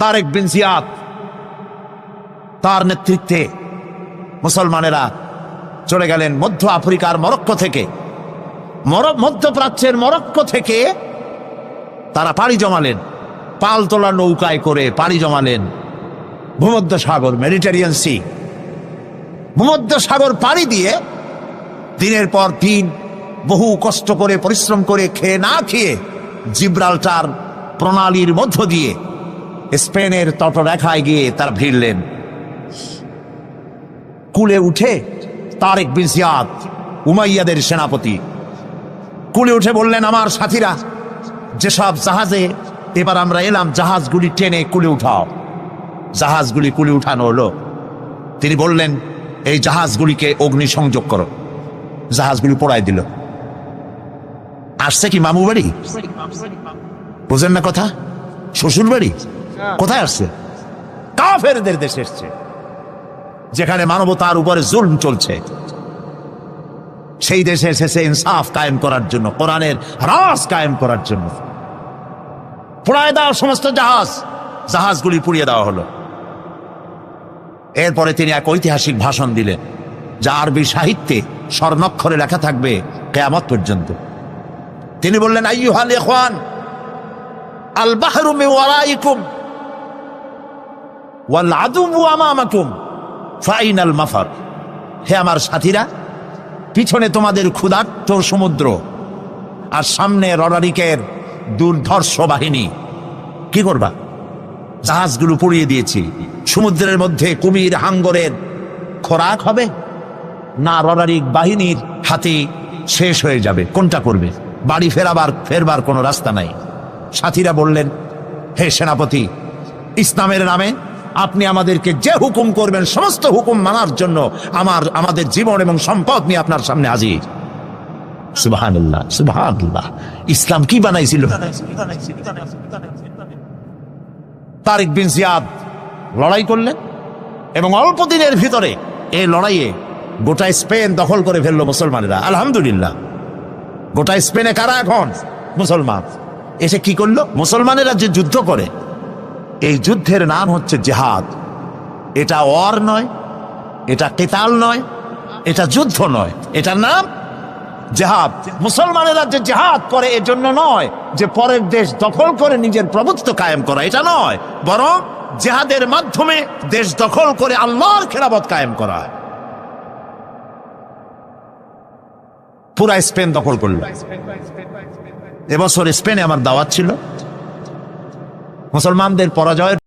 তারেক বিন জিয়াদ, তার নেতৃত্বে মুসলমানেরা চলে গেলেন মধ্য আফ্রিকার মরক্কো থেকে, মধ্যপ্রাচ্যের মরক্কো থেকে তারা পাড়ি জমালেন, পালতোলা নৌকায় করে পাড়ি জমালেন ভূমধ্য সাগর, মেডিটেরিয়ান সি। ভূমধ্য সাগর পাড়ি দিয়ে দিনের পর দিন বহু কষ্ট করে পরিশ্রম করে খেয়ে না খেয়ে জিব্রাল্টার প্রণালীর মধ্য দিয়ে স্পেনের তটরেখায় গিয়ে তারা ভিড়লেন। কুলে উঠে তারেক বিন জিয়াদ, উমাইয়াদের সেনাপতি, কুলে উঠে বললেন, আমার সাথীরা, যেসব জাহাজে এবার আমরা এলাম জাহাজগুলি টেনে কুলে উঠাও। জাহাজগুলি কুলে উঠানো হলো। তিনি বললেন, এই জাহাজগুলিকে অগ্নিসংযোগ করো। জাহাজগুলি পোড়াই দিল। আসছে কি মামু বাড়ি? বুঝেন না কথা? শ্বশুর বাড়ি? কোথায় আসছে? কাফেরদের দেশে এসছে, যেখানে মানবতার উপরে জুলম চলছে। সেই দেশে এসেছে ইনসাফ কায়েম করার জন্য, কোরআনের রাজ কায়েম করার জন্য। পোড়ায় দেওয়া সমস্ত জাহাজগুলি পুড়িয়ে দেওয়া হলো। এরপরে তিনি এক ঐতিহাসিক ভাষণ দিলেন, যা আরবি সাহিত্যে স্বর্ণাক্ষরে লেখা থাকবে কিয়ামত পর্যন্ত। তিনি বললেন, আইয়ুহাল ইখওয়ান, আল বাহরু মিন ওয়ারাইকুম ওয়াল আদুউ আমামাকুম ফাইনাল মাফার। হে আমার সাথীরা, পিছনে তোমাদের ক্ষুধার্ত সমুদ্র আর সামনে রডারিকের দুর্ধর্ষ বাহিনী। কি করবা? জাহাজগুলো পুড়িয়ে দিয়েছি। সমুদ্রের মধ্যে কুমির হাঙ্গরের খোরাক হবে, না রডারিক বাহিনীর হাতে শেষ হয়ে যাবে? কোনটা করবে? বাড়ি ফেরবার কোনো রাস্তা নাই। সাথীরা বললেন, হে সেনাপতি, ইসলামের নামে আপনি আমাদেরকে যে হুকুম করবেন সমস্ত হুকুম মানার জন্য আমাদের জীবন এবং সম্পদ নিয়ে আপনার সামনে হাজির। সুবহানাল্লাহ, সুবহানাল্লাহ। ইসলাম কি বানাইছিল? তারেক বিন জিয়াদ লড়াই করলেন এবং অল্প দিনের ভিতরে এই লড়াইয়ে গোটা স্পেন দখল করে ফেললো মুসলমানেরা। আলহামদুলিল্লাহ। গোটা স্পেনে কারা এখন? মুসলমান। এসে কি করলো? মুসলমানেরা যে যুদ্ধ করে, এই যুদ্ধের নাম হচ্ছে জিহাদ। এটা ওয়ার নয়, এটা কিতাল নয়, এটা যুদ্ধ নয়, এটার নাম জিহাদ। মুসলমানেরা যে জিহাদ করে এজন্য নয় যে পরের দেশ দখল করে নিজের প্রভুত্ব কায়েম করা, এটা নয়, বরং জিহাদের মাধ্যমে দেশ দখল করে আল্লাহর খেলাফত কায়েম করা। পুরা স্পেন দখল করল। এবছর স্পেনে আমার দাওয়াত ছিল। মুসলমানদের পরাজয়ের